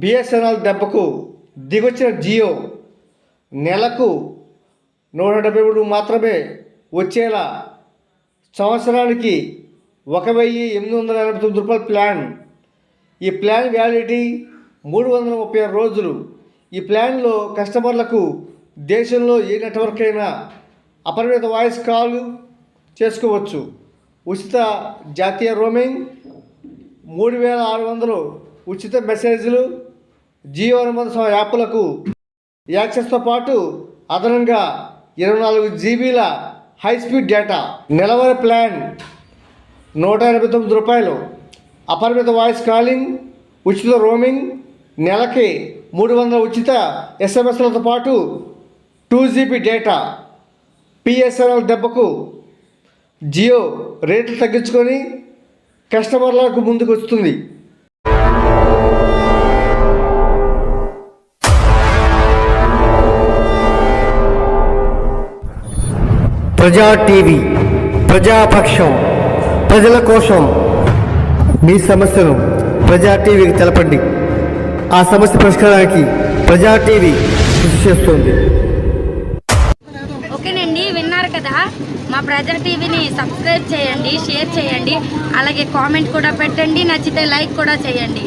BSNL దెబ్బకు దిగొచ్చిన జియో నెలకు 173 మాత్రమే వచ్చేలా సంవత్సరానికి 1889 రూపాయల ప్లాన్. ఈ ప్లాన్ వ్యాలిడిటీ 336 రోజులు. ఈ ప్లాన్లో కస్టమర్లకు దేశంలో ఏ నెట్వర్క్ అయినా అపరిమిత వాయిస్ కాల్ చేసుకోవచ్చు. ఉచిత జాతీయ రోమింగ్, 3600 ఉచిత మెసేజ్లు, జియో అనుబంధ యాప్లకు యాక్సెస్తో పాటు అదనంగా 24 జీబీల హై స్పీడ్ డేటా. నెలవారీ ప్లాన్ 189 రూపాయలు. అపరిమిత వాయిస్ కాలింగ్, ఉచిత రోమింగ్, నెలకి 300 ఉచిత ఎస్ఎంఎస్లతో పాటు 2 జీబీ డేటా. బిఎస్ఎన్ఎల్ దెబ్బకు జియో రేట్లు తగ్గించుకొని కస్టమర్లకు ముందుకు వస్తుంది. ప్రజా టీవీ, ప్రజాపక్షం, ప్రజల కోసం. మీ సమస్యను ప్రజా టీవీకి తెలపండి. ఆ సమస్య పరిష్కారానికి ప్రజా టీవీ కృషి చేస్తుంది. ఓకేనండి, విన్నారు కదా. మా ప్రజా టీవీని సబ్స్క్రైబ్ చేయండి, షేర్ చేయండి, అలాగే కామెంట్ కూడా పెట్టండి, నచ్చితే లైక్ కూడా చేయండి.